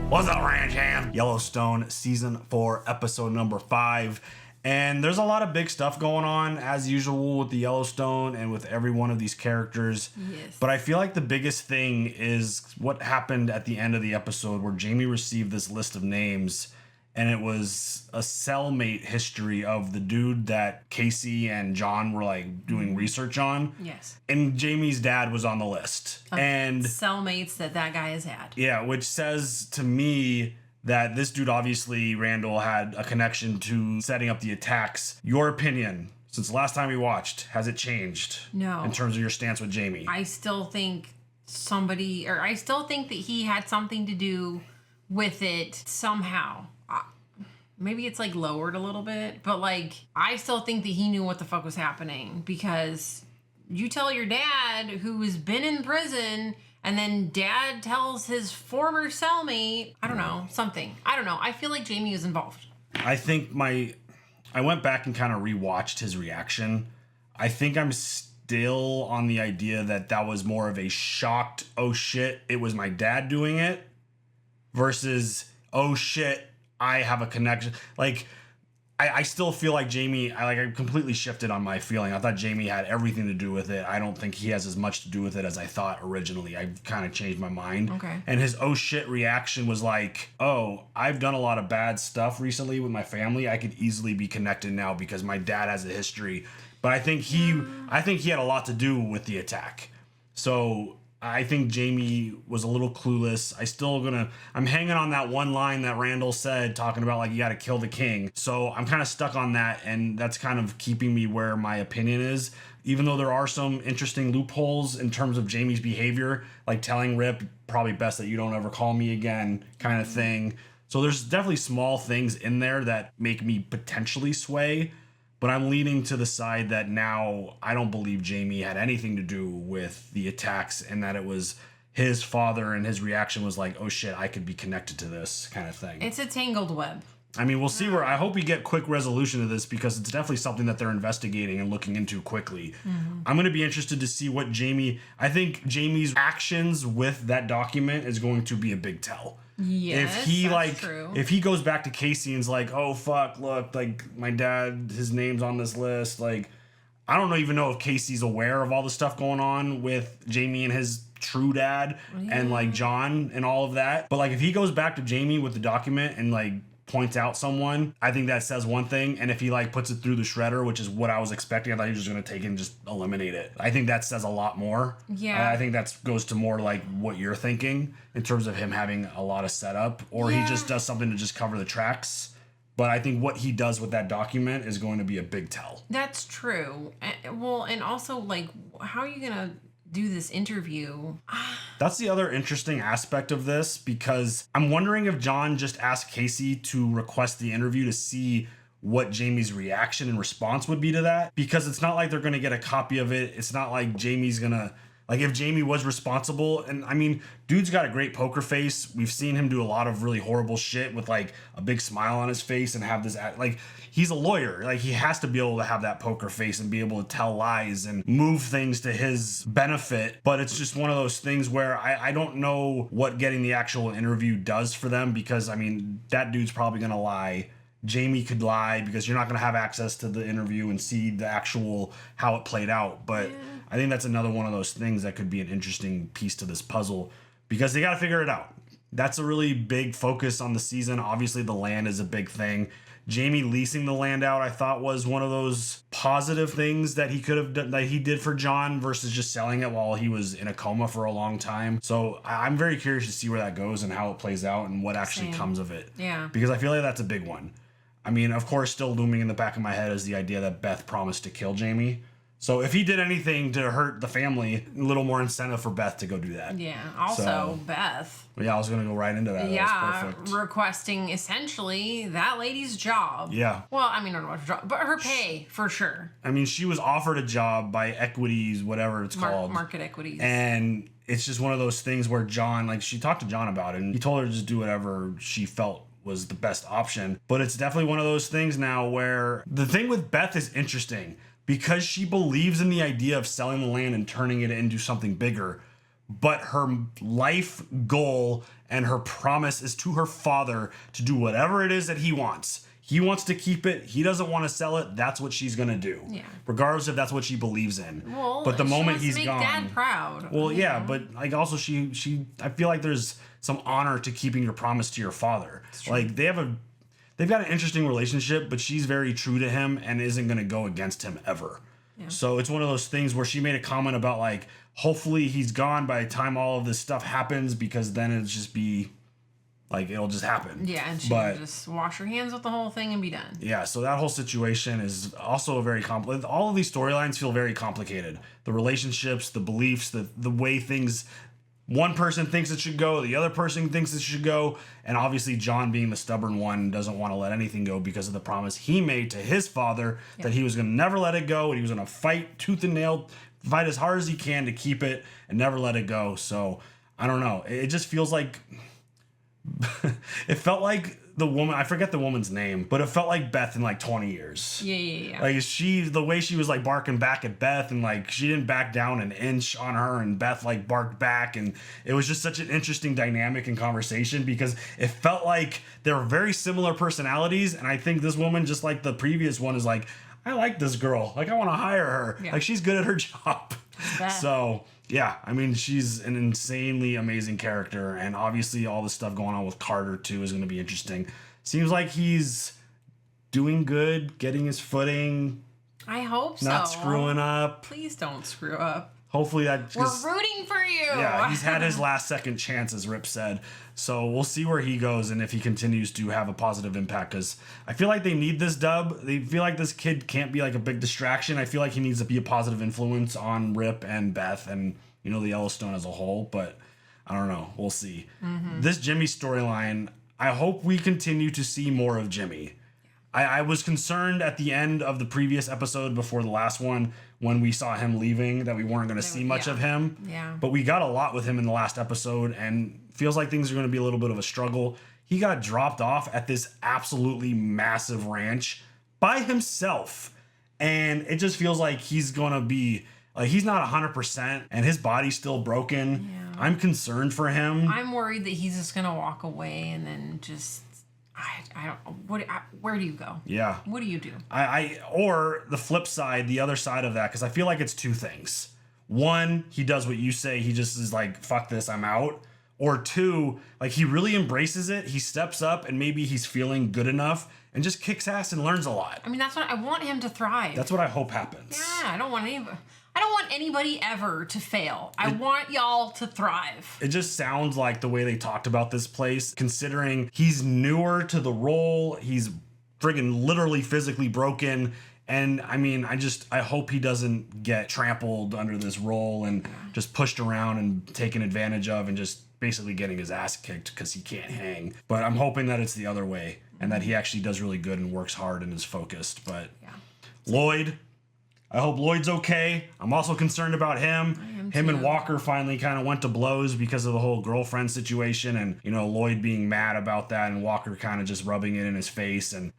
What's up, Ranch Hand? Yellowstone Season 4, Episode number 5. And there's a lot of big stuff going on, as usual, with the Yellowstone and with every one of these characters. Yes. But I feel like the biggest thing is what happened at the end of the episode where Jamie received this list of names. And it was a cellmate history of the dude that Kayce and John were like doing research on. Yes. And Jamie's dad was on the list. And cellmates that guy has had. yeah, which says to me that this dude, obviously, Randall, had a connection to setting up the attacks. Your opinion, since the last time we watched, has it changed? No. In terms of your stance with Jamie? I still think I still think that he had something to do with it somehow. Maybe it's like lowered a little bit, but like, I still think that he knew what the fuck was happening, because you tell your dad, who has been in prison, and then dad tells his former cellmate, I don't know, something. I don't know. I feel like Jamie was involved. I think I went back and kind of rewatched his reaction. I think I'm still on the idea that was more of a shocked, oh shit, it was my dad doing it, versus, oh shit, I have a connection. Like, I still feel like Jamie, I completely shifted on my feeling. I thought Jamie had everything to do with it. I don't think he has as much to do with it as I thought originally. I kind of changed my mind. Okay. And his oh shit reaction was like, oh, I've done a lot of bad stuff recently with my family. I could easily be connected now because my dad has a history. But I think he had a lot to do with the attack. So I think Jamie was a little clueless. I'm hanging on that one line that Randall said, talking about like, you got to kill the king. So I'm kind of stuck on that. And that's kind of keeping me where my opinion is, even though there are some interesting loopholes in terms of Jamie's behavior, like telling Rip, probably best that you don't ever call me again kind of thing. So there's definitely small things in there that make me potentially sway. But I'm leaning to the side that now I don't believe Jamie had anything to do with the attacks, and that it was his father, and his reaction was like, oh shit, I could be connected to this kind of thing. It's a tangled web. I mean, we'll see I hope we get quick resolution to this, because it's definitely something that they're investigating and looking into quickly. Mm-hmm. I'm going to be interested to see what I think Jamie's actions with that document is going to be a big tell. Yes, that's true. If he goes back to Kayce and is like, oh fuck, look, like my dad, his name's on this list. Like, I don't even know if Kayce's aware of all the stuff going on with Jamie and his true dad and like John and all of that. But like, if he goes back to Jamie with the document and like points out someone, I think that says one thing. And if he like puts it through the shredder, which is what I was expecting, I thought he was just going to take it and just eliminate it. I think that says a lot more. Yeah. I think that goes to more like what you're thinking in terms of him having a lot of setup, or he just does something to just cover the tracks. But I think what he does with that document is going to be a big tell. That's true. Well, and also, like, how are you going to do this interview? That's the other interesting aspect of this, because I'm wondering if John just asked Kayce to request the interview to see what Jamie's reaction and response would be to that, because it's not like they're going to get a copy of it. It's not like Jamie's going to, like, if Jamie was responsible, and I mean, dude's got a great poker face. We've seen him do a lot of really horrible shit with like a big smile on his face and have this, like, he's a lawyer. Like, he has to be able to have that poker face and be able to tell lies and move things to his benefit. But it's just one of those things where I don't know what getting the actual interview does for them, because I mean, that dude's probably going to lie. Jamie could lie, because you're not going to have access to the interview and see the actual how it played out. But I think that's another one of those things that could be an interesting piece to this puzzle, because they got to figure it out. That's a really big focus on the season. Obviously, the land is a big thing. Jamie leasing the land out, I thought, was one of those positive things that he could have done, that he did for John, versus just selling it while he was in a coma for a long time. So I'm very curious to see where that goes and how it plays out and what actually comes of it. Yeah. Because I feel like that's a big one. I mean, of course, still looming in the back of my head is the idea that Beth promised to kill Jamie. So if he did anything to hurt the family, a little more incentive for Beth to go do that. Yeah. Also, Beth. Yeah, I was going to go right into that. Yeah, that was perfect. requesting essentially that lady's job. Yeah. Well, I mean, I don't know what her job, but her pay for sure. I mean, she was offered a job by Equities, whatever it's called. Market Equities. And it's just one of those things where John, like, she talked to John about it, and he told her to just do whatever she felt was the best option. But it's definitely one of those things now where the thing with Beth is interesting, because she believes in the idea of selling the land and turning it into something bigger. but her life goal and her promise is to her father to do whatever it is that he wants. He wants to keep it. He doesn't want to sell it. That's what she's gonna do. Yeah. Regardless if that's what she believes in. Well, but the she moment wants he's to make gone. Dad proud. Well, yeah, but like also she I feel like there's some honor to keeping your promise to your father. Like they've got an interesting relationship, but she's very true to him and isn't gonna go against him ever. Yeah. So it's one of those things where she made a comment about like, hopefully he's gone by the time all of this stuff happens, because then it'll just be like, it'll just happen. Yeah, and she can just wash her hands with the whole thing and be done. Yeah, so that whole situation is also very complicated. All of these storylines feel very complicated. The relationships, the beliefs, the way things, one person thinks it should go, the other person thinks it should go, and obviously John, being the stubborn one, doesn't want to let anything go because of the promise he made to his father that he was going to never let it go, and he was going to fight tooth and nail, fight as hard as he can to keep it and never let it go. So I don't know. It just feels like it felt like the woman, I forget the woman's name, but it felt like Beth in like 20 years. Yeah. Like the way she was like barking back at Beth, and like she didn't back down an inch on her, and Beth like barked back, and it was just such an interesting dynamic and conversation because it felt like they were very similar personalities. And I think this woman, just like the previous one, is like, I like this girl. Like I want to hire her. Yeah. Like she's good at her job. So yeah, I mean, she's an insanely amazing character, and obviously all the stuff going on with Carter too is going to be interesting. Seems like he's doing good, getting his footing. I hope so. Not screwing up. Please don't screw up. Hopefully that. We're rooting for you. Yeah, he's had his last second chance, as Rip said. So we'll see where he goes and if he continues to have a positive impact, because I feel like they need this dub. They feel like this kid can't be like a big distraction. I feel like he needs to be a positive influence on Rip and Beth and, you know, the Yellowstone as a whole. But I don't know. We'll see. Mm-hmm. This Jimmy storyline, I hope we continue to see more of Jimmy. I was concerned at the end of the previous episode before the last one when we saw him leaving that we weren't going to see much of him. Yeah. But we got a lot with him in the last episode, and feels like things are going to be a little bit of a struggle. He got dropped off at this absolutely massive ranch by himself. And it just feels like he's going to be like, he's not 100% and his body's still broken. Yeah. I'm concerned for him. I'm worried that he's just going to walk away and then just, I don't. Where do you go? Yeah. What do you do? Or the flip side, the other side of that, because I feel like it's two things. One, he does what you say. He just is like, fuck this, I'm out. Or two, like he really embraces it. He steps up and maybe he's feeling good enough and just kicks ass and learns a lot. I mean, that's what I want him to thrive. That's what I hope happens. Yeah, I don't want anybody ever to fail. I want y'all to thrive. It just sounds like the way they talked about this place, considering he's newer to the role, he's friggin' literally physically broken. And I mean, I hope he doesn't get trampled under this role and just pushed around and taken advantage of and just basically getting his ass kicked because he can't hang. But I'm hoping that it's the other way and that he actually does really good and works hard and is focused. But Lloyd, I hope Lloyd's okay. I'm also concerned about him. Him and Walker finally kind of went to blows because of the whole girlfriend situation, and you know, Lloyd being mad about that and Walker kind of just rubbing it in his face, and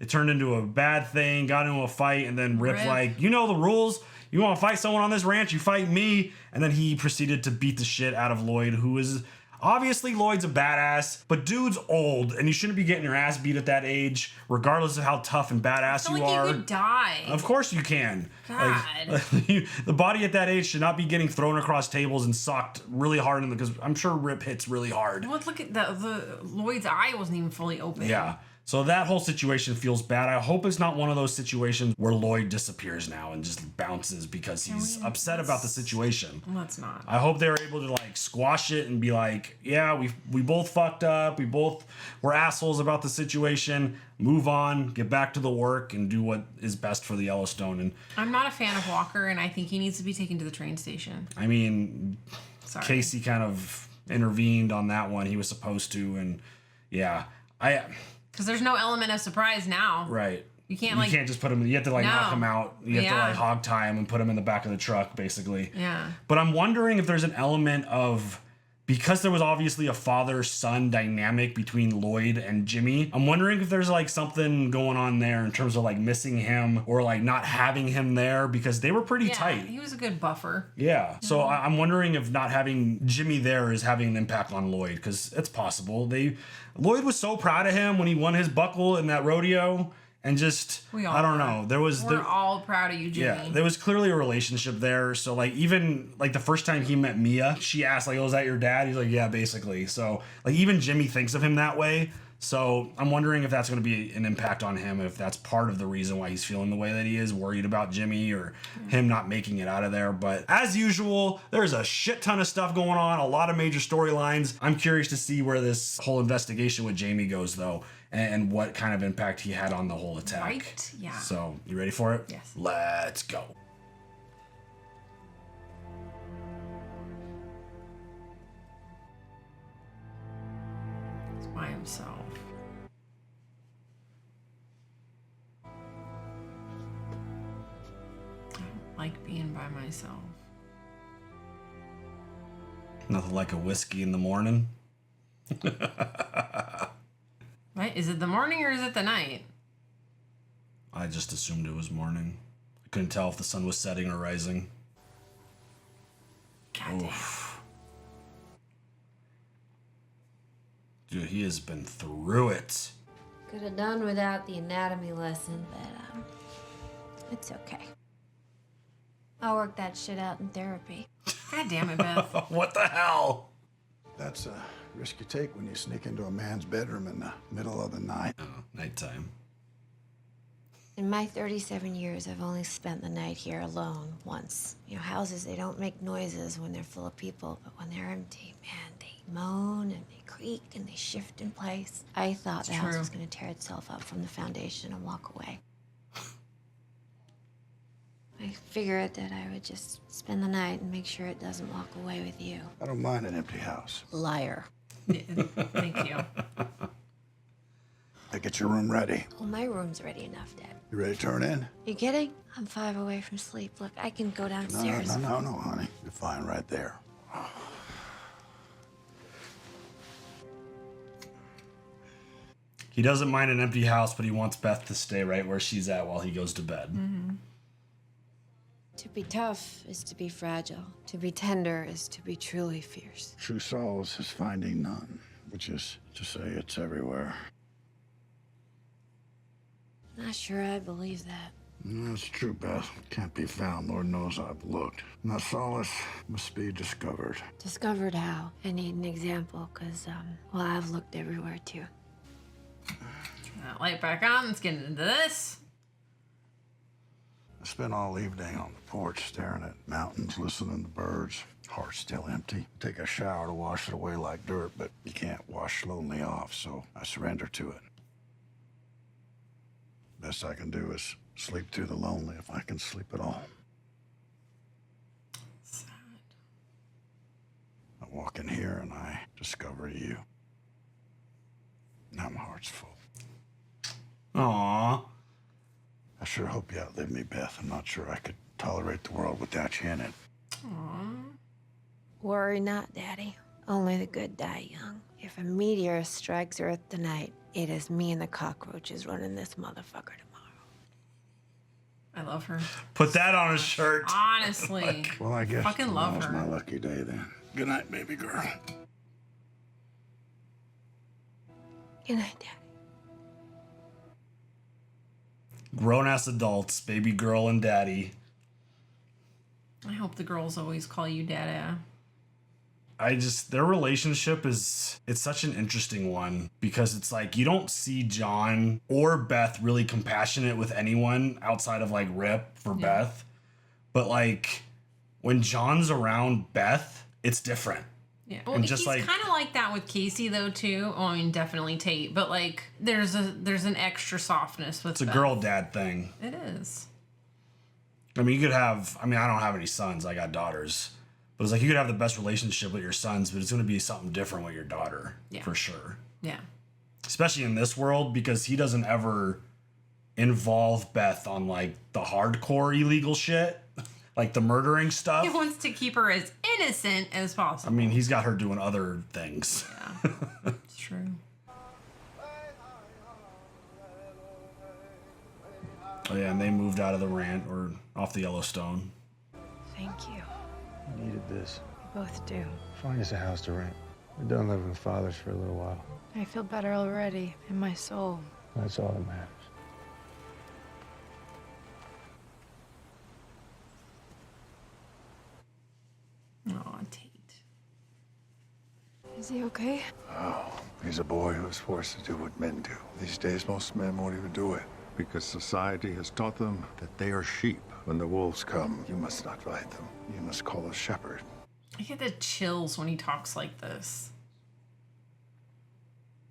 it turned into a bad thing, got into a fight, and then Rip like, you know the rules. You want to fight someone on this ranch, you fight me. And then he proceeded to beat the shit out of Lloyd, who is obviously Lloyd's a badass, but dude's old, and you shouldn't be getting your ass beat at that age, regardless of how tough and badass you are. You could die. Of course you can. God. The body at that age should not be getting thrown across tables and socked really hard, because I'm sure Rip hits really hard. Well, look at the Lloyd's eye wasn't even fully open. Yeah. So that whole situation feels bad. I hope it's not one of those situations where Lloyd disappears now and just bounces because he's upset about the situation. Let's not. I hope they're able to like squash it and be like, yeah, we both fucked up. We both were assholes about the situation. Move on, get back to the work, and do what is best for the Yellowstone. And I'm not a fan of Walker, and I think he needs to be taken to the train station. I mean, Kayce kind of intervened on that one. He was supposed to, and yeah, because there's no element of surprise now. Right. You can't just put him. You have to knock him out. You have to like hog tie him and put him in the back of the truck, basically. Yeah. But I'm wondering if there's an element of because there was obviously a father-son dynamic between Lloyd and Jimmy, I'm wondering if there's like something going on there in terms of like missing him or like not having him there, because they were pretty tight. He was a good buffer. Yeah. So I'm wondering if not having Jimmy there is having an impact on Lloyd, because it's possible. Lloyd was so proud of him when he won his buckle in that rodeo. And just, I don't know. We're all proud of you, Jimmy. Yeah, there was clearly a relationship there. So, like, even, like, the first time he met Mia, she asked, like, oh, is that your dad? He's like, yeah, basically. So, like, even Jimmy thinks of him that way. So, I'm wondering if that's going to be an impact on him, if that's part of the reason why he's feeling the way that he is, worried about Jimmy or him not making it out of there. But, as usual, there's a shit ton of stuff going on, a lot of major storylines. I'm curious to see where this whole investigation with Jamie goes, though. And what kind of impact he had on the whole attack. Right? Yeah. So, you ready for it? Yes. Let's go. He's by himself. I don't like being by myself. Nothing like a whiskey in the morning. Right? Is it the morning or is it the night? I just assumed it was morning. I couldn't tell if the sun was setting or rising. God damn. Dude, he has been through it. Could have done without the anatomy lesson, but it's okay. I'll work that shit out in therapy. God damn it, Beth. What the hell? That's a risk you take when you sneak into a man's bedroom in the middle of the night. Oh, nighttime. In my 37 years, I've only spent the night here alone once. You know, houses, they don't make noises when they're full of people, but when they're empty, man, they moan and they creak and they shift in place. I thought the house was going to tear itself up from the foundation and walk away. I figured that I would just spend the night and make sure it doesn't walk away with you. I don't mind an empty house. Liar. Thank you. Hey, get your room ready. Well, my room's ready enough, Dad. You ready to turn in? You kidding? I'm 5 away from sleep. Look, I can go downstairs. No, honey. You're fine right there. He doesn't mind an empty house, but he wants Beth to stay right where she's at while he goes to bed. Mm-hmm. To be tough is to be fragile. To be tender is to be truly fierce. True solace is finding none, which is to say it's everywhere. Not sure I believe that. No, it's true, Beth. Can't be found. Lord knows I've looked. And that solace must be discovered. Discovered how? I need an example, because, well, I've looked everywhere, too. Turn that light back on. Let's get into this. I spent all evening on the porch staring at mountains, listening to birds. Heart still empty. Take a shower to wash it away like dirt, but you can't wash lonely off, so I surrender to it. Best I can do is sleep through the lonely if I can sleep at all. Sad. I walk in here and I discover you. Now my heart's full. Aww. I sure hope you outlive me, Beth. I'm not sure I could tolerate the world without you in it. Aww. Worry not, Daddy. Only the good die young. If a meteor strikes Earth tonight, it is me and the cockroaches running this motherfucker tomorrow. I love her. Put that on a shirt. Honestly. Well, I guess Fucking love tomorrow's her. my lucky day then. Good night, baby girl. Good night, Daddy. Grown-ass adults, baby girl and daddy. I hope the girls always call you Dada. Their relationship it's such an interesting one, because it's like you don't see John or Beth really compassionate with anyone outside of like Rip for Beth. But like when John's around Beth, it's different. Yeah. Well, And he's just like- kind of like that with Kayce though too. Oh, I mean, definitely Tate, but like there's an extra softness with It's a Beth. girl dad thing. It is. I mean, you could have, I don't have any sons, I got daughters. But it's like you could have the best relationship with your sons, but it's going to be something different with your daughter, for sure. Yeah. Especially in this world, because he doesn't ever involve Beth on like the hardcore illegal shit. like the murdering He stuff. wants to keep her as innocent as I possible. mean, he's got her doing other things. Yeah, it's true. Oh, yeah, and they moved out of the ranch or off the Yellowstone. Thank you. We needed this. We both do. Find us a house to rent. We're done living with fathers for a little while. I feel better already in my soul. That's all that matters. Oh, Tate. Is he okay? Oh, he's a boy who was forced to do what men do. These days, most men won't even do it because society has taught them that they are sheep. When the wolves come, you must not fight them. You must call a shepherd. I get the chills when he talks like this.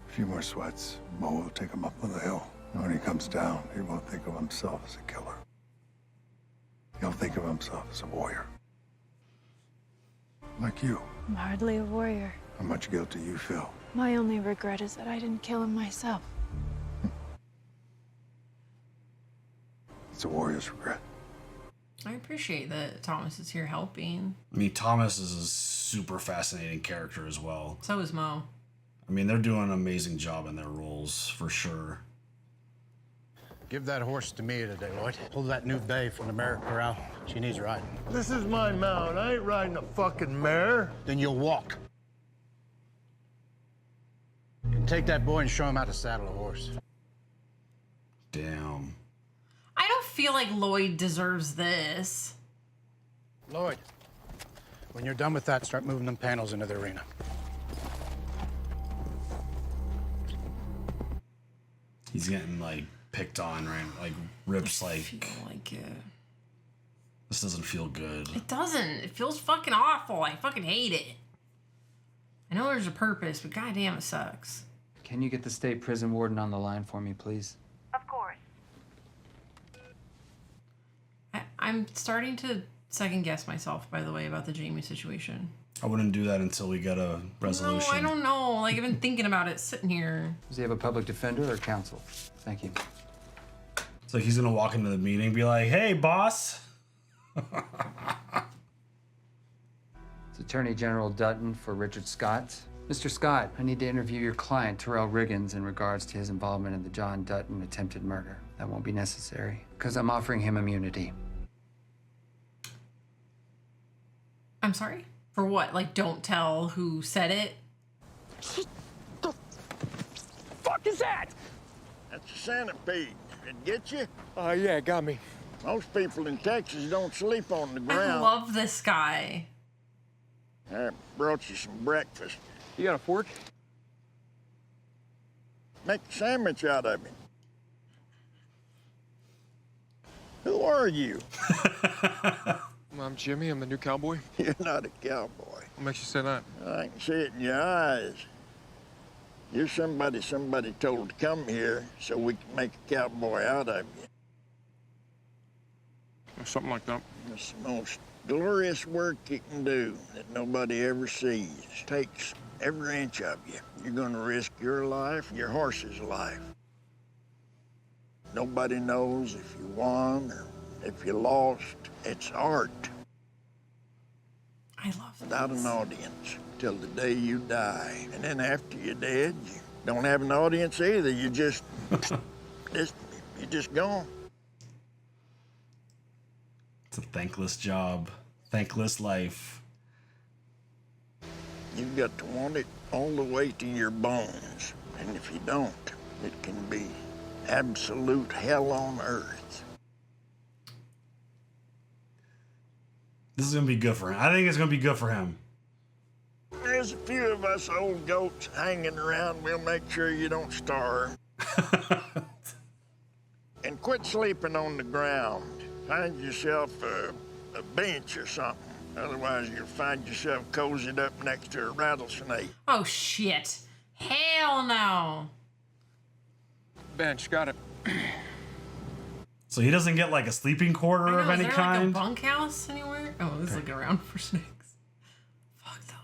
A few more sweats, Mo will take him up on the hill. And when he comes down, he won't think of himself as a killer. He'll think of himself as a warrior. Like you. I'm hardly a warrior. How much guilt do you feel? My only regret is that I didn't kill him myself. It's a warrior's regret. I appreciate that Thomas is here helping. I mean, Thomas is a super fascinating character as well. So is Mo. I mean, they're doing an amazing job in their roles, for sure. Give that horse to me today, Lloyd. Pull that new bay from the mare corral. She needs riding. This is my mount. I ain't riding a fucking mare. Then you'll walk. And take that boy and show him how to saddle a horse. Damn. I don't feel like Lloyd deserves this. Lloyd, when you're done with that, start moving them panels into the arena. He's getting, like, picked on, right? Like, rips, I like, feel like it. this doesn't feel good. It doesn't. It feels fucking awful. I fucking hate it. I know there's a purpose, but goddamn, it sucks. Can you get the state prison warden on the line for me, please? Of course. I'm starting to second guess myself, by the way, about the Jamie situation. I wouldn't do that until we get a resolution. No, I don't know. Like, I've been thinking about it sitting here. Does he have a public defender or counsel? Thank you. It's like he's gonna walk into the meeting and be like, hey, boss. It's Attorney General Dutton for Richard Scott. Mr. Scott, I need to interview your client, Terrell Riggins, in regards to his involvement in the John Dutton attempted murder. That won't be necessary, because I'm offering him immunity. I'm sorry? For what? Like, don't tell who said it? Fuck is that? That's a centipede. It get you? Oh, yeah, it got me. Most people in Texas don't sleep on the I ground. love this guy. I brought you some breakfast. You got a fork? Make a sandwich out of it. Who are you? I'm Jimmy. I'm the new cowboy. You're not a cowboy. What makes you say that? I can see it in your eyes. You're somebody told to come here so we can make a cowboy out of you. Something like that. It's the most glorious work you can do that nobody ever sees. Takes every inch of you. You're gonna risk your life, your horse's life. Nobody knows if you won or if you lost. It's art. I love this. Without an audience till the day you die. And then after you're dead, you don't have an audience either. You just, you're just gone. It's a thankless job, thankless life. You've got to want it all the way to your bones. And if you don't, it can be absolute hell on earth. This is gonna be good for him. I think it's gonna be good for him. There's a few of us old goats hanging around. We'll make sure you don't starve. And quit sleeping on the ground. Find yourself a bench or something. Otherwise, you'll find yourself cozied up next to a rattlesnake. Oh, shit. Hell no. Bench, got it. So he doesn't get like a sleeping quarter I know, of any is there kind. like a bunkhouse anywhere? Oh, he's looking around for snakes. Fuck those.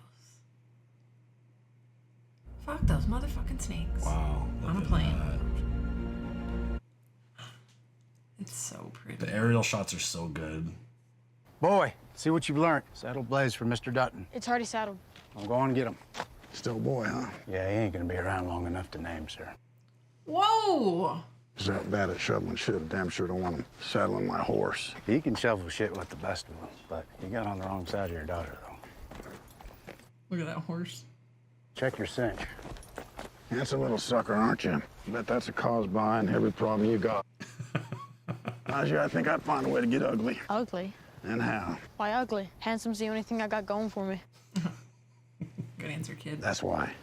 Fuck those motherfucking snakes. Wow. look On a at plane. that. It's so pretty. The aerial shots are so good. Boy, see what you've learned. Saddle blaze for Mr. Dutton. It's already saddled. I'll go on and get him. Still a boy, huh? Yeah, he ain't gonna be around long enough to name, sir. Whoa! He's that bad at shoveling shit. I damn sure don't want him saddling my horse. He can shovel shit with the best of them, but you got on the wrong side of your daughter, though. Look at that horse. Check your cinch. Handsome little sucker, aren't you? Bet that's a cause behind every problem you got. Naja, I think I'd find a way to get ugly. Ugly? And how? Why ugly? Handsome's the only thing I got going for me. Good answer, kid. That's why.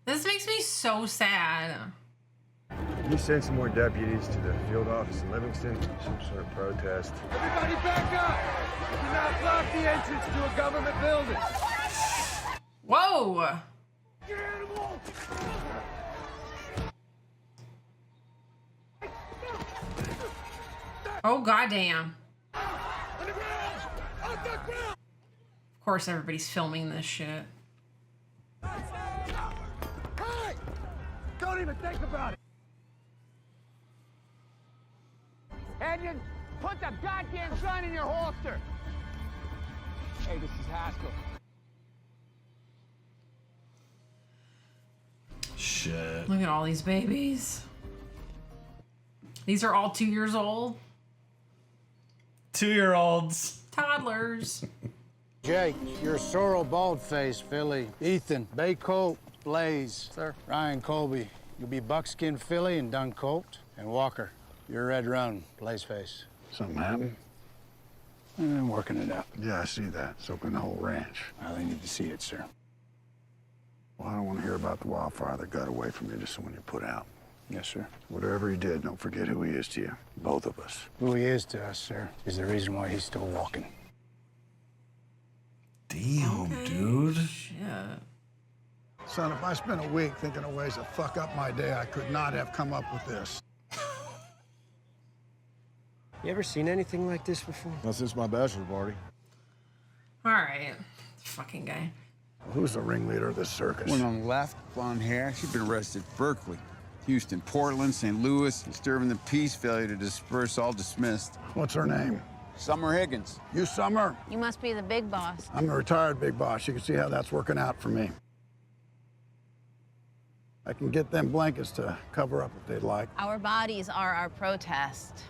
This makes me so sad. You send some more deputies to the field office in Livingston, some sort of protest. Everybody back up! Do not block the entrance to a government building. Whoa! Oh, goddamn. Of course, everybody's filming this shit. Hey! Don't even think about it. Onion, put the goddamn gun in your holster. Hey, this is Haskell. Shit. Look at all these babies. These are all 2 years old. 2-year-olds. Toddlers. Jake, you're Sorrel Baldface, Philly. Ethan, Bay Colt, Blaze. Sir. Ryan Colby, you'll be Buckskin Philly and Dun Colt. And Walker, you're Red Run, Blazeface. Something happened? I'm working it out. Yeah, I see that. Soaking the whole ranch. I only need to see it, sir. Well, I don't want to hear about the wildfire that got away from you just when you put out. Yes, sir. Whatever he did, don't forget who he is to you. Both of us. Who he is to us, sir, is the reason why he's still walking. Damn, dude. Shit. Son, if I spent a week thinking of ways to fuck up my day, I could not have come up with this. You ever seen anything like this before? Not since my bachelor party. All right. Fucking guy. Who's the ringleader of this circus? One on the left, blonde hair. She's been arrested at Berkeley, Houston, Portland, St. Louis. Disturbing the peace, failure to disperse, all dismissed. What's her name? Summer Higgins. You, Summer? You must be the big boss. I'm a retired big boss. You can see how that's working out for me. I can get them blankets to cover up if they'd like. Our bodies are our protest.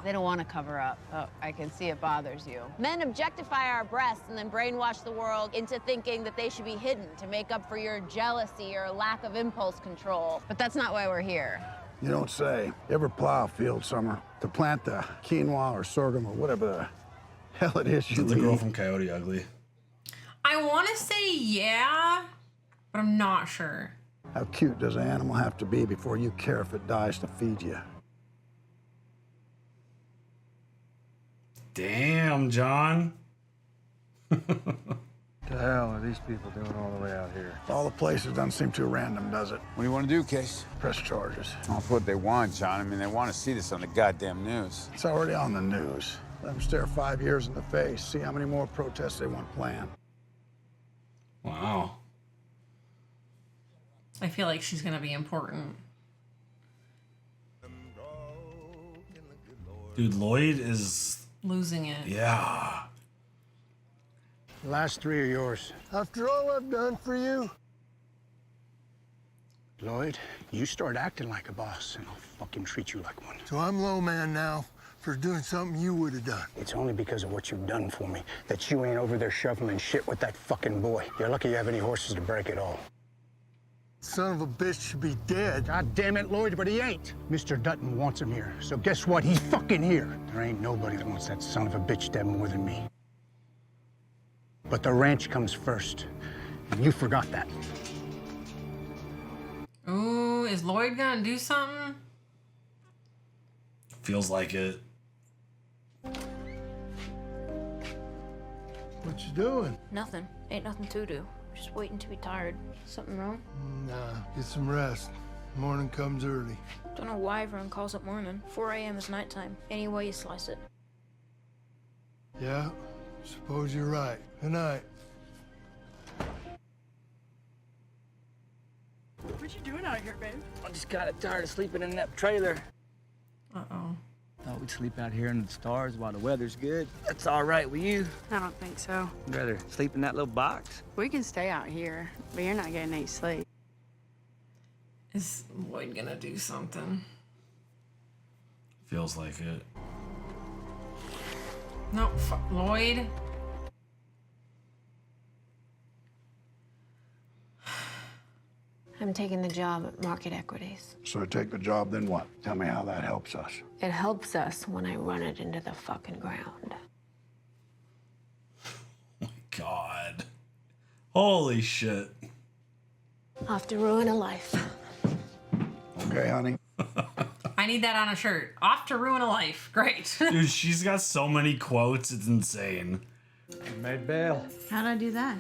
They don't want to cover up. Oh, I can see it bothers you. Men objectify our breasts and then brainwash the world into thinking that they should be hidden to make up for your jealousy or lack of impulse control. But that's not why we're here. You don't say. You ever plow a field, Summer? To plant the quinoa or sorghum or whatever the hell it is you The girl eat? from Coyote Ugly. I want to say yeah, but I'm not sure. How cute does an animal have to be before you care if it dies to feed you? Damn, John. What the hell are these people doing all the way out here? All the places doesn't seem too random, does it? What do you want to do, Kayce? Press charges. That's what they want, John. I mean, they want to see this on the goddamn news. It's already on the news. Let them stare 5 years in the face. See how many more protests they want planned. Wow. I feel like she's going to be important. Dude, Lloyd is... Losing it. Yeah. The last three are yours. After all I've done for you? Lloyd, you start acting like a boss, and I'll fucking treat you like one. So I'm low man now for doing something you would have done. It's only because of what you've done for me that you ain't over there shoveling shit with that fucking boy. You're lucky you have any horses to break it all. Son of a bitch should be dead. God damn it, Lloyd, but he ain't. Mr. Dutton wants him here, so guess what? He's fucking here. There ain't nobody that wants that son of a bitch dead more than me. But the ranch comes first, and you forgot that. Ooh, is Lloyd gonna do something? Feels like it. What you doing? Nothing. Ain't nothing to do. Just waiting to be tired. Something wrong? Nah, get some rest. Morning comes early. Don't know why everyone calls it morning. 4 a.m. is nighttime. Any way you slice it. Yeah, suppose you're right. Good night. Where'd you you doing out here, babe? I'm just kind of tired of sleeping in that trailer. Uh-oh. Thought we'd sleep out here in the stars while the weather's good. That's all right with you. I don't think so. I'd rather sleep in that little box. We can stay out here, but you're not getting any sleep. Is Lloyd gonna do something? Feels like it. No, Lloyd. I'm taking the job at Market Equities. So take the job, then what? Tell me how that helps us. It helps us when I run it into the fucking ground. God. Holy shit. Off to ruin a life. Okay, honey. I need that on a shirt. Off to ruin a life. Great. Dude, she's got so many quotes, it's insane. You made bail. How'd I do that?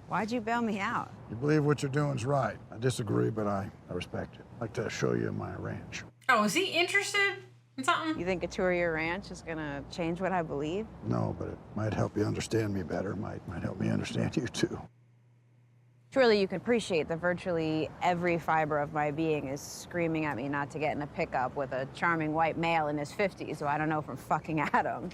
Why'd you bail me out? You believe what you're doing's right. I disagree, but I respect it. I'd like to show you my ranch. Oh, is he interested in something? You think a tour of your ranch is gonna change what I believe? No, but it might help you understand me better. Might help me understand you too. Surely you can appreciate that virtually every fiber of my being is screaming at me not to get in a pickup with a charming white male in his 50s who I don't know from fucking Adam.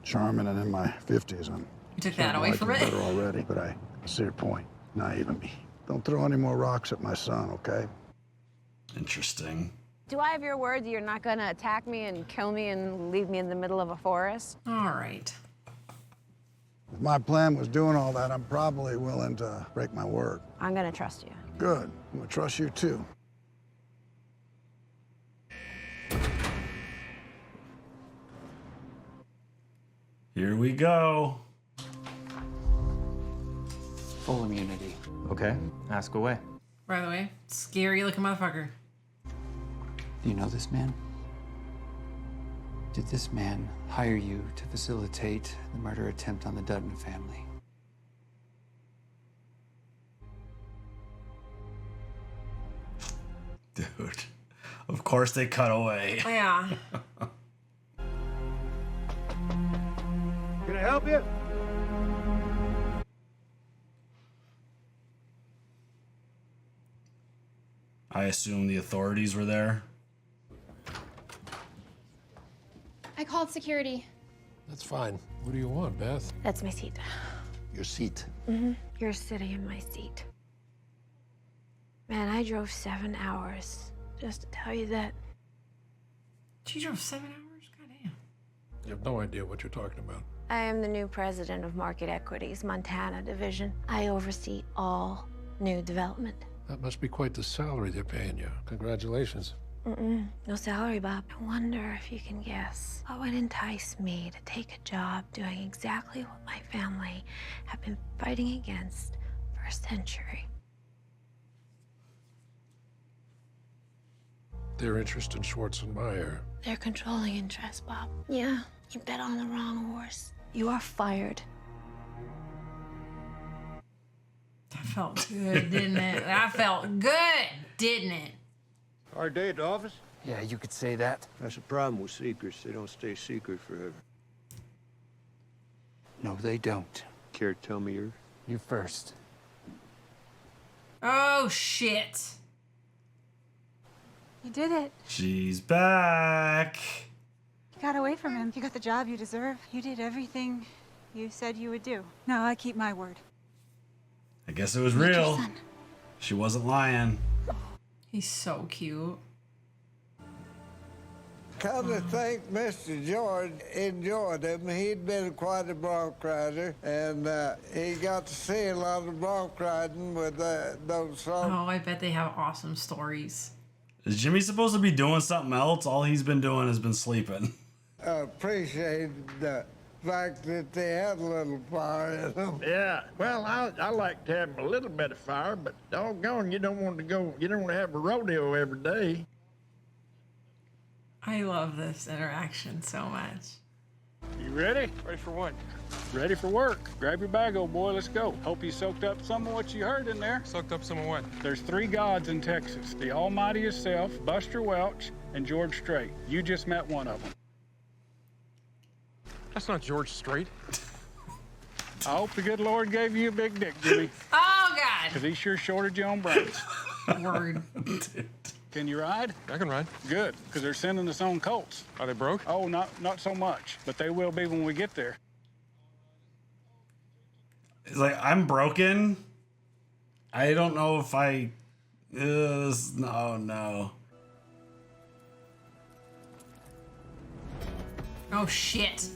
Charming and in my 50s. I'm You took that away from it. better already, but I see your point. Naive of me. Don't throw any more rocks at my son, okay? Interesting. Do I have your word that you're not gonna attack me and kill me and leave me in the middle of a forest? All right. If my plan was doing all that, I'm probably willing to break my word. I'm gonna trust you. Good. I'm gonna trust you too. Here we go. Full immunity. Okay, ask away. By the way, scary looking motherfucker. Do you know this man? Did this man hire you to facilitate the murder attempt on the Dutton family? Dude. Of course they cut away. Yeah. Can I help you? I assume the authorities were there. I called security. That's fine. What do you want, Beth? That's my seat. Your seat. Mm-hmm. You're sitting in my seat. Man, I drove 7 hours just to tell you that. She drove 7 hours? Goddamn. You have no idea what you're talking about. I am the new president of Market Equities, Montana Division. I oversee all new development. That must be quite the salary they're paying you. Congratulations. No salary, Bob. I wonder if you can guess what would entice me to take a job doing exactly what my family have been fighting against for a century. Their interest in Schwartz and Meyer. They're controlling interest, Bob. Yeah, you bet on the wrong horse. You are fired. That felt good, didn't it? That felt good, didn't it? Hard day at the office? Yeah, you could say that. That's the problem with secrets. They don't stay secret forever. No, they don't. Care to tell me yours? You first. Oh, shit. You did it. She's back. You got away from him. You got the job you deserve. You did everything you said you would do. No, I keep my word. I guess it was real. She wasn't lying. He's so cute. Come to think Mr. George enjoyed him. He'd been quite a bronc rider, and he got to see a lot of bronc riding with those songs. Oh, I bet they have awesome stories. Is Jimmy supposed to be doing something else? All he's been doing has been sleeping. Appreciate the fact that they had a little fire in them. Yeah, well, I like to have a little bit of fire, but doggone, you don't want to have a rodeo every day. I love this interaction so much. You ready? Ready for what? Ready for work. Grab your bag, old boy. Let's go. Hope you soaked up some of what you heard in there. Soaked up some of what? There's 3 gods in Texas. The Almighty Himself, Buster Welch, and George Strait. You just met one of them. That's not George Strait. I hope the good Lord gave you a big dick, Jimmy. Oh, bad. Because he sure shorted you on brains. Word. Can you ride? I can ride. Good, because they're sending us on colts. Are they broke? Oh, not so much, but they will be when we get there. It's like, I'm broken. I don't know if I... no. Oh, shit.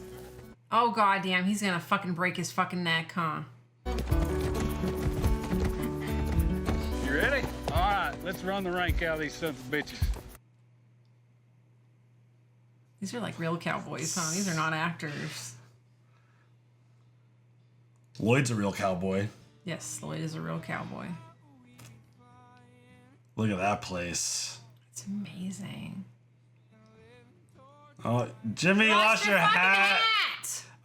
Oh, goddamn. He's gonna fucking break his fucking neck, huh? You ready? All right, let's run the rank out of these sons of bitches. These are like real cowboys, huh? These are not actors. Lloyd's a real cowboy. Yes, Lloyd is a real cowboy. Look at that place. It's amazing. Oh, Jimmy lost your hat.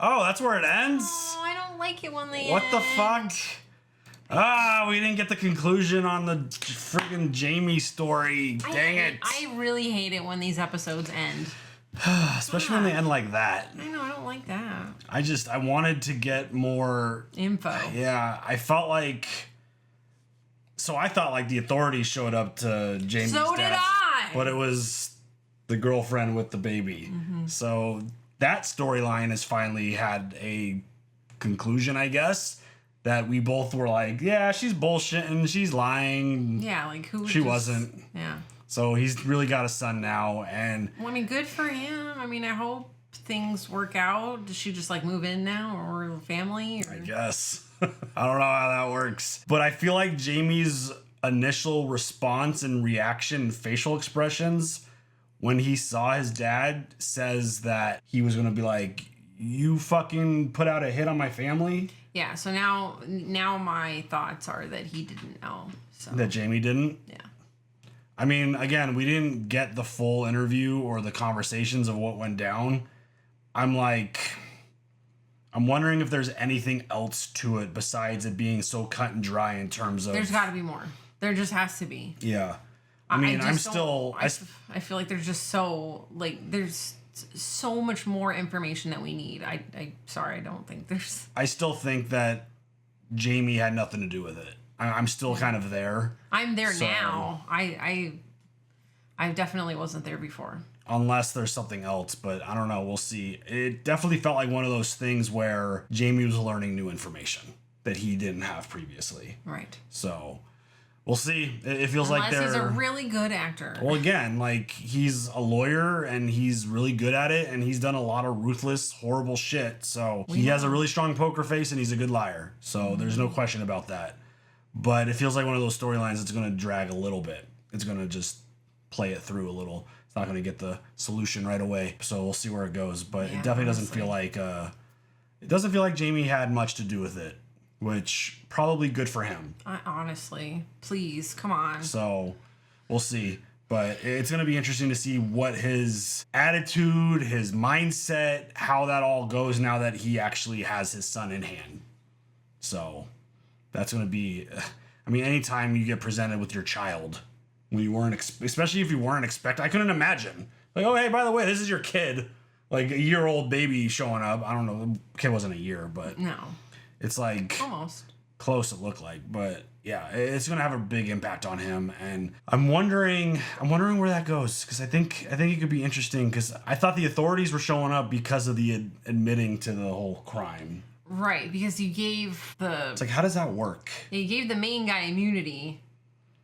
Oh, that's where it ends? Oh, I don't like it when they What the end. fuck? Ah, we didn't get the conclusion on the freaking Jamie story. Dang it. I really hate it when these episodes end. Especially when they end like that. I know, I don't like that. I wanted to get more info. Yeah, I felt like... So I thought like the authorities showed up to Jamie's So did I. But it was the girlfriend with the baby. Mm-hmm. So that storyline has finally had a conclusion, I guess. That we both were like, yeah, she's bullshitting, she's lying. Yeah, like who? She wasn't. Yeah. So he's really got a son now, and Well, I mean, good for him. I mean, I hope things work out. Does she just like move in now, or family? Or? I guess. I don't know how that works. But I feel like Jamie's initial response and reaction and facial expressions when he saw his dad says that he was going to be like, you fucking put out a hit on my family? Yeah, so now my thoughts are that he didn't know. So That Jamie didn't? Yeah. I mean, again, we didn't get the full interview or the conversations of what went down. I'm wondering if there's anything else to it besides it being so cut and dry in terms of... There's got to be more. There just has to be. Yeah. I mean, I feel like there's just so, like, there's so much more information that we need. Sorry, I don't think there's... I still think that Jamie had nothing to do with it. I'm still kind of there. I'm there now. I definitely wasn't there before. Unless there's something else, but I don't know. We'll see. It definitely felt like one of those things where Jamie was learning new information that he didn't have previously. Right. So we'll see. It feels like Unless he's a really good actor. Well, again, like he's a lawyer and he's really good at it, and he's done a lot of ruthless, horrible shit. So he has a really strong poker face and he's a good liar. So there's no question about that. But it feels like one of those storylines that's going to drag a little bit. It's going to just play it through a little. It's not going to get the solution right away. So we'll see where it goes. But it definitely doesn't feel like Jamie had much to do with it, which probably good for him. Honestly, please, come on. So we'll see. But it's going to be interesting to see what his attitude, his mindset, how that all goes now that he actually has his son in hand. So that's going to be, I mean, anytime you get presented with your child, when you weren't, especially if you weren't expecting, I couldn't imagine. Like, oh, hey, by the way, this is your kid. Like a year-old baby showing up. I don't know, the kid wasn't a year, but no, it's like almost close. It looked like, but yeah, it's gonna have a big impact on him. And I'm wondering where that goes, because I think it could be interesting. Because I thought the authorities were showing up because of the admitting to the whole crime. Right, because you gave the... It's like, how does that work? You gave the main guy immunity,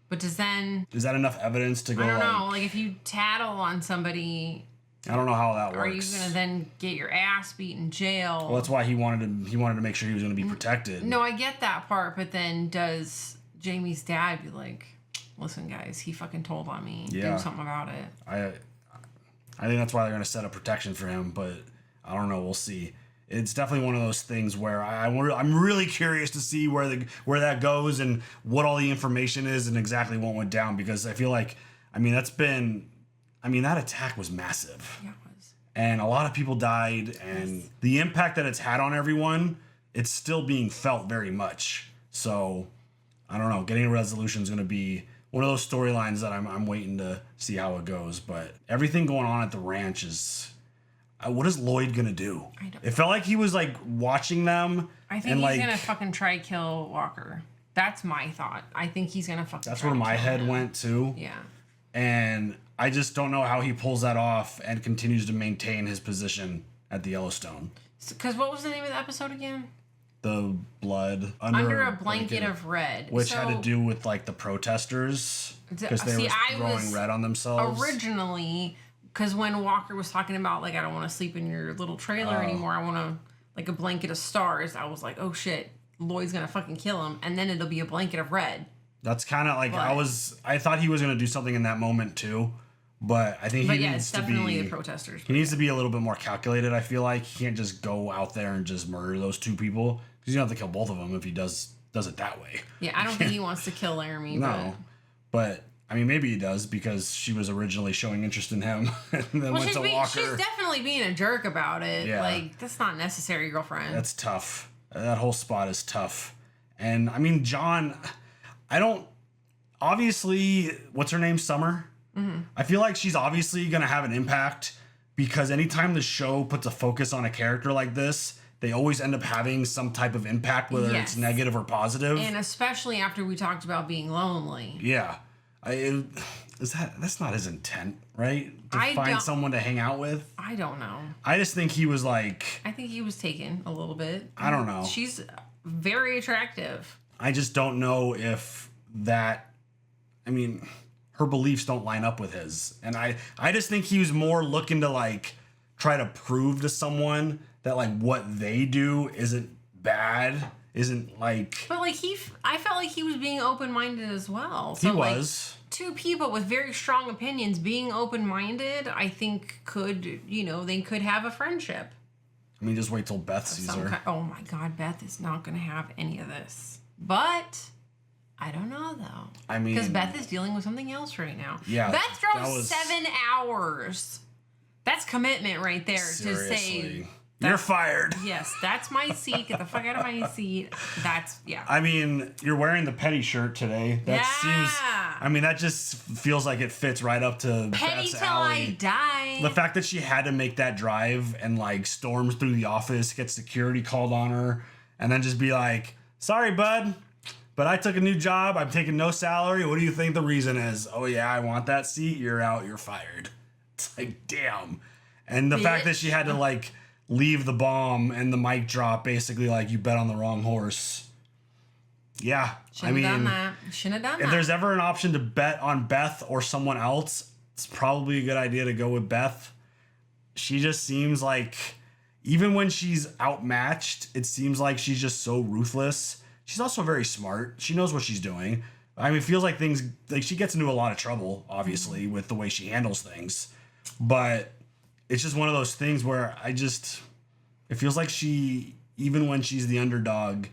but is that enough evidence to go? I don't know. Like if you tattle on somebody, I don't know how that works. are you gonna then get your ass beat in jail? Well, that's why he wanted to make sure he was gonna be protected. No, I get that part, but then does Jamie's dad be like, "Listen, guys, he fucking told on me. Yeah. Do something about it." I think that's why they're gonna set up protection for him, but I don't know. We'll see. It's definitely one of those things where I'm really curious to see where that goes and what all the information is and exactly what went down, because I feel like, that attack was massive. Yeah, it was. And a lot of people died, and the impact that it's had on everyone, it's still being felt very much. So I don't know. Getting a resolution is going to be one of those storylines that I'm waiting to see how it goes. But everything going on at the ranch is... what is Lloyd gonna do? I don't It felt like he was like watching them. I think he's gonna fucking try kill Walker. That's my thought. I think he's gonna fucking. That's where my head went too. Yeah. And I just don't know how he pulls that off and continues to maintain his position at the Yellowstone. Because what was the name of the episode again? The blood under a blanket of red, which had to do with like the protesters because they were throwing red on themselves originally. Because when Walker was talking about like, I don't want to sleep in your little trailer anymore, I want to like a blanket of stars, I was like, oh shit, Lloyd's gonna fucking kill him, and then it'll be a blanket of red. That's kind of like I thought he was gonna do something in that moment too, but I think he needs it's to definitely be the protesters. He needs to be a little bit more calculated. I feel like he can't just go out there and just murder those two people because you don't have to kill both of them if he does it that way. Yeah, I don't think he wants to kill Laramie. No, but I mean maybe he does because she was originally showing interest in him and then went to Walker. She's definitely being a jerk about it. Yeah. Like that's not necessary, girlfriend. That's tough. That whole spot is tough. And I mean John, obviously, what's her name? Summer? Mm-hmm. I feel like she's obviously going to have an impact because anytime the show puts a focus on a character like this, they always end up having some type of impact, whether it's negative or positive. And especially after we talked about being lonely. Yeah. That's not his intent, right? To find someone to hang out with? I don't know. I just think he was like... I think he was taken a little bit. I don't know. She's very attractive. I just don't know if that... I mean, her beliefs don't line up with his. And I just think he was more looking to like try to prove to someone that like what they do isn't bad, isn't like... But like I felt like he was being open-minded as well. So he was. Like, two people with very strong opinions being open-minded, I think they could have a friendship. I mean, just wait till Beth sees her. Oh my God, Beth is not going to have any of this. But... I don't know though. I mean, because Beth is dealing with something else right now. Yeah, Beth drove 7 hours. That's commitment right there. Seriously. To say you're fired. Yes, that's my seat. Get the fuck out of my seat. That's I mean, you're wearing the Petty shirt today. That seems. I mean, that just feels like it fits right up to Petty Beth's till alley. I die. The fact that she had to make that drive and like storms through the office, get security called on her, and then just be like, "Sorry, bud. But I took a new job. I'm taking no salary. What do you think the reason is? Oh, yeah, I want that seat. You're out. You're fired." It's like, damn. And the fact that she had to, like, leave the bomb and the mic drop, basically, like, you bet on the wrong horse. Yeah. Shouldn't have done that. Shouldn't have done that. If there's ever an option to bet on Beth or someone else, it's probably a good idea to go with Beth. She just seems like, even when she's outmatched, it seems like she's just so ruthless. She's also very smart. She knows what she's doing. I mean, it feels like things, like she gets into a lot of trouble, obviously, with the way she handles things. But it's just one of those things where it feels like she, even when she's the underdog,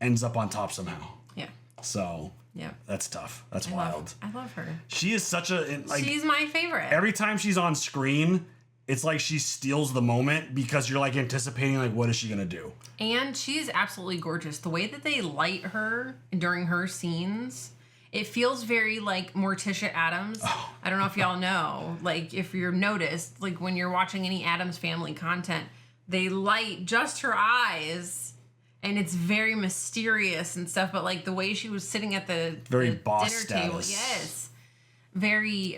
ends up on top somehow. Yeah. So, yeah, that's tough. That's wild. I love her. She is such a, like, she's my favorite. Every time she's on screen, it's like she steals the moment because you're like anticipating like what is she gonna do. And she's absolutely gorgeous. The way that they light her during her scenes, it feels very like Morticia Addams. Oh. I don't know if y'all know, like if you're noticed, like when you're watching any Addams Family content, they light just her eyes and it's very mysterious and stuff. But like the way she was sitting at the boss dinner table, status. yes. Very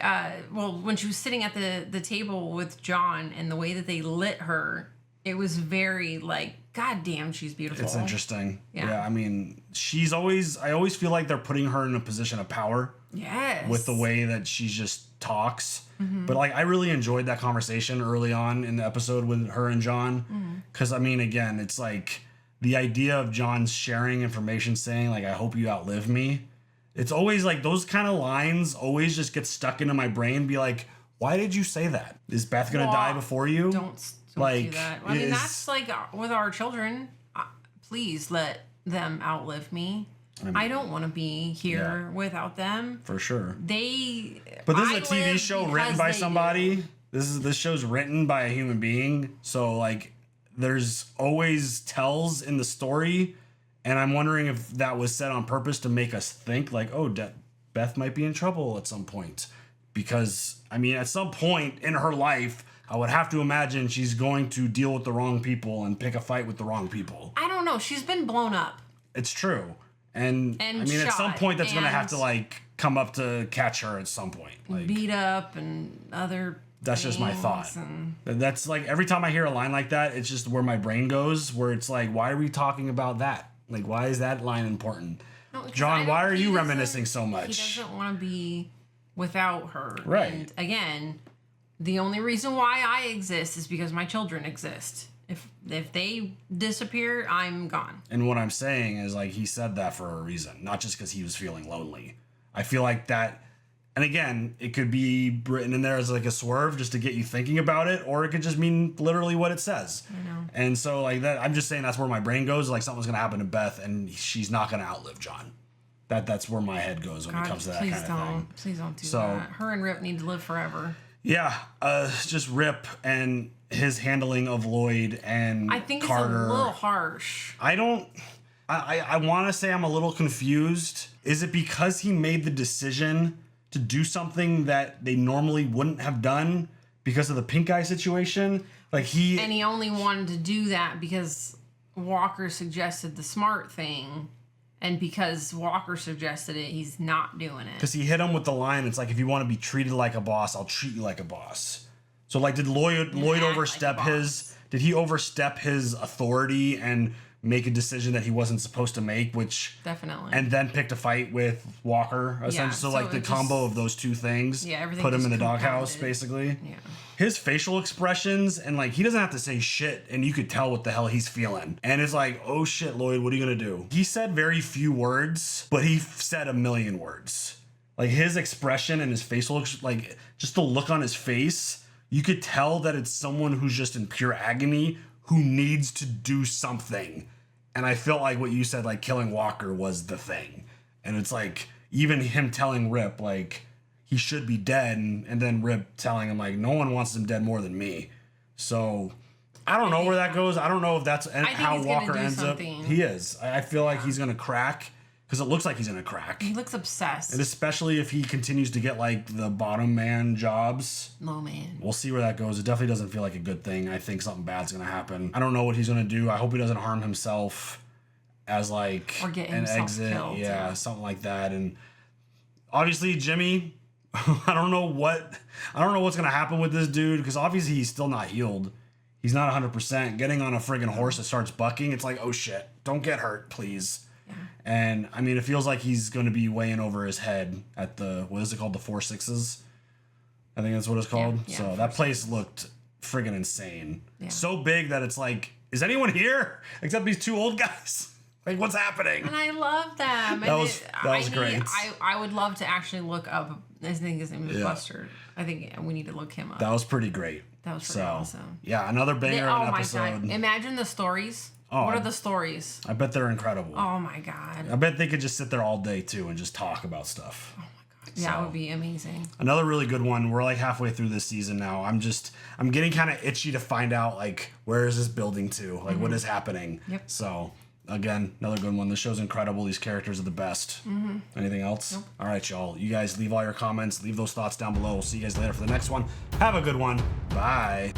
when she was sitting at the table with John and the way that they lit her, it was very like, God damn, she's beautiful. It's interesting. Yeah. I mean, I always feel like they're putting her in a position of power. Yes. With the way that she just talks. Mm-hmm. But like I really enjoyed that conversation early on in the episode with her and John. Because I mean, again, it's like the idea of John sharing information saying like, I hope you outlive me. It's always like those kind of lines always just get stuck into my brain. Be like, why did you say that? Is Beth gonna die before you? Don't like, do that. I mean, that's like with our children. Please let them outlive me. I don't want to be here without them. For sure. But this is a TV show written by somebody. This show's written by a human being. So like, there's always tells in the story. And I'm wondering if that was said on purpose to make us think like, oh, Beth might be in trouble at some point. Because, I mean, at some point in her life, I would have to imagine she's going to deal with the wrong people and pick a fight with the wrong people. I don't know. She's been blown up. It's true. And I mean, at some shot, point, that's gonna have and to like come up to catch her at some point. Like, beat up and other. that's just my thought. And That's like every time I hear a line like that, it's just where my brain goes. Where it's like, why are we talking about that? Like, why is that line important? No, 'cause John, why are he you doesn't- reminiscing so much? He doesn't want to be without her. Right. And again, the only reason why I exist is because my children exist. If they disappear, I'm gone. And what I'm saying is, like, he said that for a reason, not just because he was feeling lonely. I feel like that, and again, it could be written in there as like a swerve just to get you thinking about it, or it could just mean literally what it says. I know. And so, like, that, I'm just saying that's where my brain goes. Like, something's gonna happen to Beth, and she's not gonna outlive John. That's where my head goes when it comes to that kind of thing. Please don't do So- that. Her and Rip need to live forever. Yeah, just Rip and his handling of Lloyd and I think Carter. it's a little harsh. I want to say I'm a little confused. Is it because he made the decision to do something that they normally wouldn't have done because of the pink eye situation? Like And he only wanted to do that because Walker suggested the smart thing. And because Walker suggested it, he's not doing it. because he hit him with the line. It's like, if you want to be treated like a boss, I'll treat you like a boss. So like, did Lloyd overstep his? Did he overstep his authority and make a decision that he wasn't supposed to make? Which Definitely. And then picked a fight with Walker. Essentially, Yeah, so so like the it combo just- of those two things, Yeah, everything put him just in the doghouse, compounded. basically. Yeah. His facial expressions, and like, he doesn't have to say shit, and you could tell what the hell he's feeling. And it's like, oh shit, Lloyd, what are you gonna do? He said very few words, but he said a million words. Like, his expression and his facial, like, just the look on his face, you could tell that it's someone who's just in pure agony who needs to do something. And I felt like what you said, like, killing Walker was the thing. And it's like, even him telling Rip, like, he should be dead, and then Rip telling him, like, no one wants him dead more than me. So I don't know where that goes. I don't know if that's how he's gonna Walker do ends something. up. He is. I feel like he's gonna crack, because it looks like he's gonna crack. He looks obsessed. And especially if he continues to get like the bottom man jobs. Low man. We'll see where that goes. It definitely doesn't feel like a good thing. I think something bad's gonna happen. I don't know what he's gonna do. I hope he doesn't harm himself as like Or get an himself exit. killed, Yeah, yeah. something like that. And obviously Jimmy, I don't know what's gonna happen with this dude, because obviously he's still not healed. He's not 100%. Getting on a friggin' horse that starts bucking, it's like, oh shit, don't get hurt, please. And I mean, it feels like he's going to be weighing over his head at the, what is it called? The 4 6s? I think that's what it's called. Yeah, so that place looked friggin' insane. Yeah. So big that it's like, is anyone here? Except these two old guys. Like, what's happening? And I love them. That was great. I would love to actually look up. I think his name is Yeah. Buster. I think we need to look him up. That was pretty great. That was pretty awesome. Yeah, another banger of an episode. My God. Imagine the stories. Oh, What are the stories? I bet they're incredible. Oh my God. I bet they could just sit there all day too and just talk about stuff. Yeah, it would be amazing. Another really good one. We're like halfway through this season now. I'm getting kind of itchy to find out, like, where is this building to? Like, what is happening? Yep. So again, another good one. The show's incredible. These characters are the best. Anything else? Nope. All right, y'all. You guys leave all your comments. Leave those thoughts down below. We'll see you guys later for the next one. Have a good one. Bye.